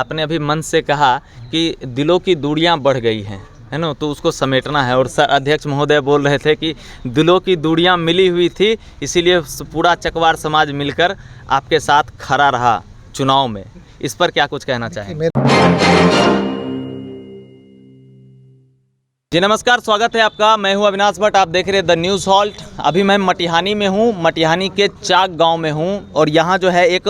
आपने अभी मन से कहा कि दिलों की दूरियां बढ़ गई हैं, है ना, तो उसको समेटना है। और सर अध्यक्ष महोदय बोल रहे थे कि दिलों की दूरियां मिली हुई थी, इसीलिए पूरा चकवार समाज मिलकर आपके साथ खड़ा रहा चुनाव में। इस पर क्या कुछ कहना चाहेंगे? जी नमस्कार, स्वागत है आपका। मैं हूं अविनाश भट्ट, आप देख रहे हैं द न्यूज़ हॉल्ट। अभी मैं मटिहानी में हूं, मटिहानी के चाक गांव में हूं और यहां जो है एक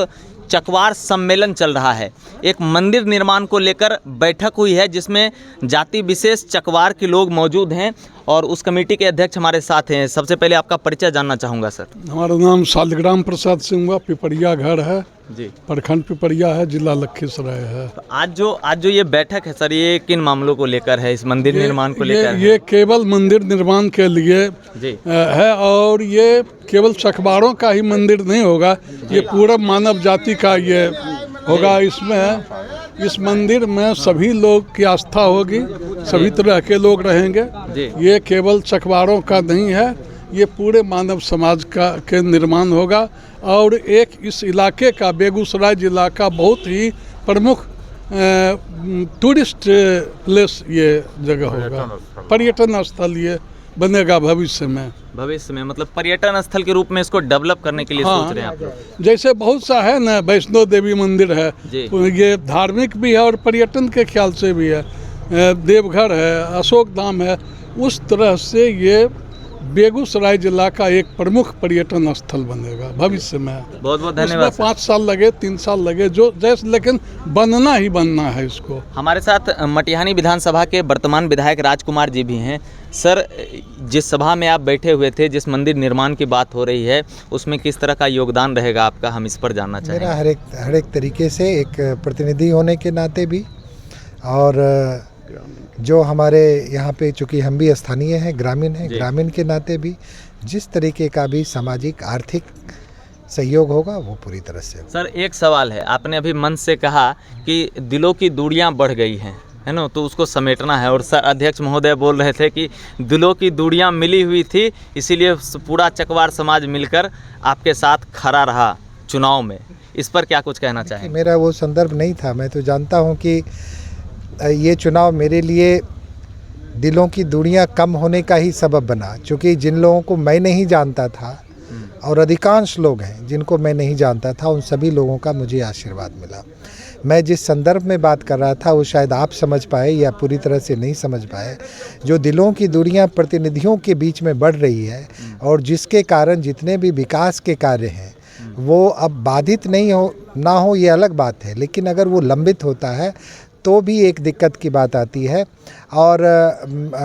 चकवार सम्मेलन चल रहा है। एक मंदिर निर्माण को लेकर बैठक हुई है जिसमें जाति विशेष चकवार के लोग मौजूद हैं और उस कमेटी के अध्यक्ष हमारे साथ हैं। सबसे पहले आपका परिचय जानना चाहूँगा सर। हमारा नाम शालिग्राम प्रसाद सिंह हुआ, पिपरिया घर है जी, प्रखंड पिपरिया है, जिला लखीसराय है। तो आज जो ये बैठक है सर, ये किन मामलों को लेकर है? इस मंदिर निर्माण को लेकर ये केवल मंदिर निर्माण के लिए जी है और ये केवल चकवारों का ही मंदिर नहीं होगा, ये पूरा मानव जाति का ये होगा। इसमें इस मंदिर में सभी लोग की आस्था होगी, सभी तरह के लोग रहेंगे। ये केवल चकवारों का नहीं है, ये पूरे मानव समाज का के निर्माण होगा। और एक इस इलाके का, बेगूसराय जिला का बहुत ही प्रमुख टूरिस्ट प्लेस ये जगह होगा, पर्यटन स्थल ये बनेगा भविष्य में। मतलब पर्यटन स्थल के रूप में इसको डेवलप करने के लिए सोच रहे हैं आप लोग? जैसे बहुत सा है ना, वैष्णो देवी मंदिर है, ये धार्मिक भी है और पर्यटन के ख्याल से भी है। देवघर है, अशोक धाम है, उस तरह से ये बेगूसराय जिला का एक प्रमुख पर्यटन स्थल बनेगा भविष्य में। बहुत बहुत धन्यवाद। 5 साल लगे, 3 साल लगे, जो जैसे, लेकिन बनना ही बनना है इसको। हमारे साथ मटिहानी विधानसभा के वर्तमान विधायक राजकुमार जी भी हैं। सर, जिस सभा में आप बैठे हुए थे, जिस मंदिर निर्माण की बात हो रही है, उसमें किस तरह का योगदान रहेगा आपका, हम इस पर जानना चाहेंगे। मेरा हर एक तरीके से एक प्रतिनिधि होने के नाते भी, और जो हमारे यहाँ पे चूँकि हम भी स्थानीय हैं, ग्रामीण हैं, ग्रामीण के नाते भी जिस तरीके का भी सामाजिक आर्थिक सहयोग होगा वो पूरी तरह से। सर एक सवाल है, आपने अभी मन से कहा कि दिलों की दूरियां बढ़ गई हैं, है ना, तो उसको समेटना है। और सर अध्यक्ष महोदय बोल रहे थे कि दिलों की दूरियां मिली हुई थी, इसीलिए पूरा चकवार समाज मिलकर आपके साथ खड़ा रहा चुनाव में। इस पर क्या कुछ कहना चाहेंगे? मेरा वो संदर्भ नहीं था। मैं तो जानता हूँ कि ये चुनाव मेरे लिए दिलों की दूरियां कम होने का ही सबब बना, क्योंकि जिन लोगों को मैं नहीं जानता था और अधिकांश लोग हैं जिनको मैं नहीं जानता था, उन सभी लोगों का मुझे आशीर्वाद मिला। मैं जिस संदर्भ में बात कर रहा था वो शायद आप समझ पाए या पूरी तरह से नहीं समझ पाए। जो दिलों की दूरियां प्रतिनिधियों के बीच में बढ़ रही है और जिसके कारण जितने भी विकास के कार्य हैं वो अब बाधित नहीं ना हो, ये अलग बात है, लेकिन अगर वो लंबित होता है तो भी एक दिक्कत की बात आती है। और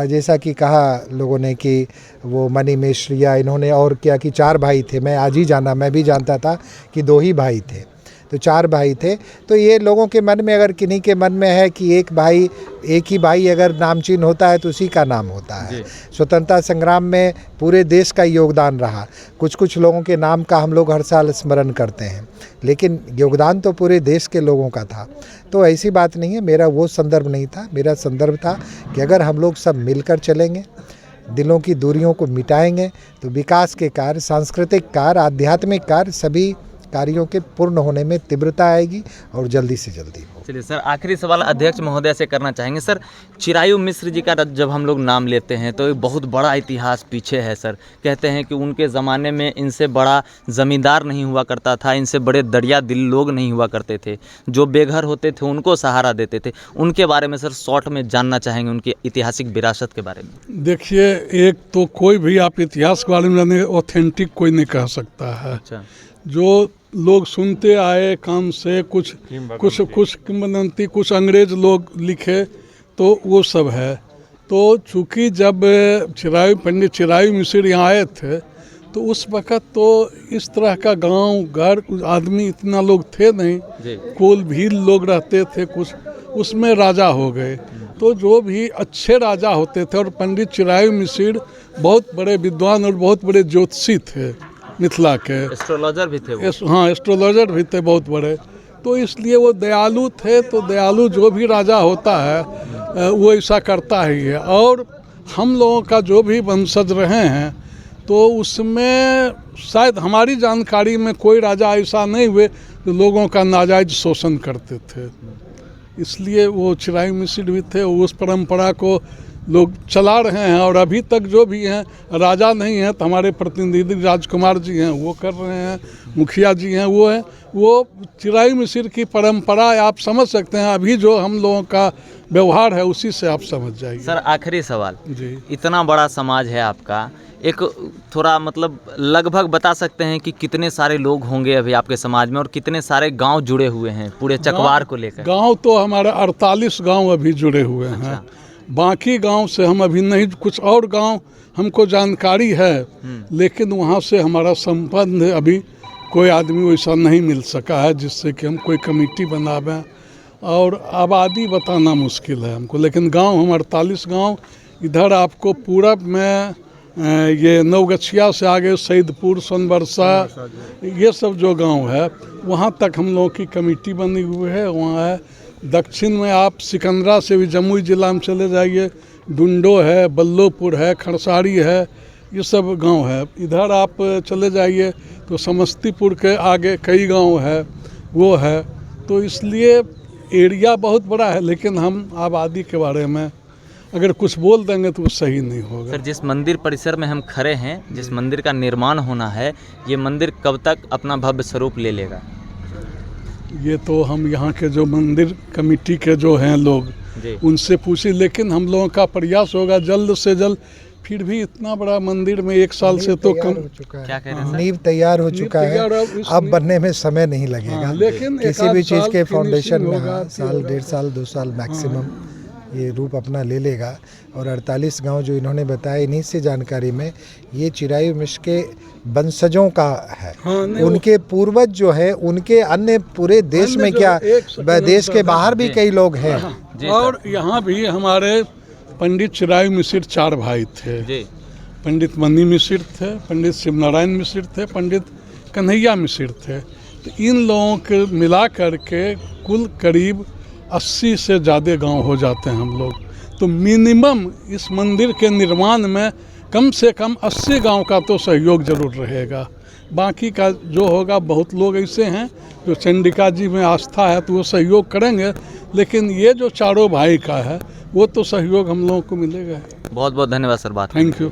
जैसा कि कहा लोगों ने कि वो मनी मिश्र या इन्होंने और क्या कि 4 भाई थे, मैं आज ही जाना, मैं भी जानता था कि 2 ही भाई थे, तो 4 भाई थे। तो ये लोगों के मन में, अगर किन्हीं के मन में है कि एक ही भाई अगर नामचीन होता है तो उसी का नाम होता है। स्वतंत्रता संग्राम में पूरे देश का योगदान रहा। कुछ लोगों के नाम का हम लोग हर साल स्मरण करते हैं, लेकिन योगदान तो पूरे देश के लोगों का था। तो ऐसी बात नहीं है, मेरा वो संदर्भ नहीं था। मेरा संदर्भ था कि अगर हम लोग सब मिलकर चलेंगे, दिलों की दूरियों को मिटाएंगे, तो विकास के कार्य, सांस्कृतिक कार्य, आध्यात्मिक कार्य, सभी कार्यों के पूर्ण होने में तीव्रता आएगी और जल्दी से जल्दी हो। चलिए सर, आखिरी सवाल अध्यक्ष महोदय से करना चाहेंगे। सर, चिरायु मिश्र जी का जब हम लोग नाम लेते हैं तो एक बहुत बड़ा इतिहास पीछे है सर। कहते हैं कि उनके ज़माने में इनसे बड़ा ज़मींदार नहीं हुआ करता था, इनसे बड़े दरिया दिल लोग नहीं हुआ करते थे, जो बेघर होते थे उनको सहारा देते थे। उनके बारे में सर शॉर्ट में जानना चाहेंगे, उनकी ऐतिहासिक विरासत के बारे में। देखिए, एक तो कोई भी आप इतिहास के बारे में जाने ऑथेंटिक कोई नहीं कह सकता है। अच्छा। जो लोग सुनते आए कान से, कुछ किंवदंती, कुछ अंग्रेज लोग लिखे, तो वो सब है। तो चूँकि जब पंडित चिरायु मिश्र यहाँ आए थे तो उस वक़्त तो इस तरह का गांव घर आदमी इतना लोग थे नहीं, कुल भी लोग रहते थे, कुछ उसमें राजा हो गए। तो जो भी अच्छे राजा होते थे, और पंडित चिरायु मिश्र बहुत बड़े विद्वान और बहुत बड़े ज्योतिषी थे, मिथिला के एस्ट्रोलॉजर भी थे वो। हाँ, एस्ट्रोलॉजर भी थे बहुत बड़े। तो इसलिए वो दयालु थे। तो दयालु जो भी राजा होता है वो ऐसा करता ही है। और हम लोगों का जो भी वंशज रहे हैं तो उसमें शायद हमारी जानकारी में कोई राजा ऐसा नहीं हुए जो लोगों का नाजायज शोषण करते थे। इसलिए वो चिरायु मिश्र भी थे, उस परंपरा को लोग चला रहे हैं। और अभी तक जो भी हैं, राजा नहीं हैं तो हमारे प्रतिनिधि राजकुमार जी हैं वो कर रहे हैं, मुखिया जी हैं वो हैं, वो चिरायु मिश्र की परंपरा आप समझ सकते हैं। अभी जो हम लोगों का व्यवहार है उसी से आप समझ जाइए। सर आखिरी सवाल, जी, इतना बड़ा समाज है आपका, एक थोड़ा मतलब लगभग बता सकते हैं कि कितने सारे लोग होंगे अभी आपके समाज में और कितने सारे गांव जुड़े हुए हैं पूरे चकवार को लेकर? गांव तो हमारे 48 गांव अभी जुड़े हुए हैं। अच्छा। बाकी गांव से हम अभी नहीं, कुछ और गांव हमको जानकारी है, लेकिन वहां से हमारा संबंध अभी कोई आदमी वैसा नहीं मिल सका है जिससे कि हम कोई कमेटी बनावें। और आबादी बताना मुश्किल है हमको, लेकिन गांव हम 48 गांव इधर आपको पूरब में ये नवगछिया से आगे सईदपुर, सोनबरसा, ये सब जो गांव है वहाँ तक हम लोगों की कमेटी बनी हुई है। वहाँ है दक्षिण में आप सिकंदरा से भी जमुई जिला में चले जाइए, डुंडो है, बल्लोपुर है, खड़सारी है, ये सब गांव है। इधर आप चले जाइए तो समस्तीपुर के आगे कई गांव है वो है। तो इसलिए एरिया बहुत बड़ा है, लेकिन हम आबादी के बारे में अगर कुछ बोल देंगे तो वो सही नहीं होगा। सर जिस मंदिर परिसर में हम खड़े हैं, जिस मंदिर का निर्माण होना है, ये मंदिर कब तक अपना भव्य स्वरूप ले लेगा? ये तो हम यहाँ के जो मंदिर कमेटी के जो हैं लोग जी। उनसे पूछे, लेकिन हम लोगों का प्रयास होगा जल्द से जल्द। फिर भी इतना बड़ा मंदिर में 1 साल से तो कम, क्या कह रहे हैं सर? नींव तैयार हो चुका है, अब बनने में समय नहीं लगेगा। लेकिन किसी भी चीज़ के finishing फाउंडेशन में होगा, साल, 1.5 साल, 2 साल मैक्सिमम ये रूप अपना ले लेगा। और 48 गांव जो इन्होंने बताया, इन्हीं से जानकारी में ये चिरायु मिश्र के वंशजों का है। हाँ, नहीं, उनके पूर्वज जो है, उनके अन्य पूरे देश में जो क्या, एक सेकंड देश के बाहर भी कई लोग हैं। जी और यहाँ भी हमारे पंडित चिरायु मिश्र 4 भाई थे। जी। पंडित मनी मिश्र थे, पंडित शिवनारायण मिश्र थे, पंडित कन्हैया मिश्र थे। तो इन लोगों के मिला करके कुल करीब 80 से ज़्यादा गांव हो जाते हैं हम लोग। तो मिनिमम इस मंदिर के निर्माण में कम से कम 80 गांव का तो सहयोग जरूर रहेगा। बाकी का जो होगा, बहुत लोग ऐसे हैं जो चंडिका जी में आस्था है तो वो सहयोग करेंगे, लेकिन ये जो चारों भाई का है वो तो सहयोग हम लोगों को मिलेगा। बहुत बहुत धन्यवाद सर बात। Thank you.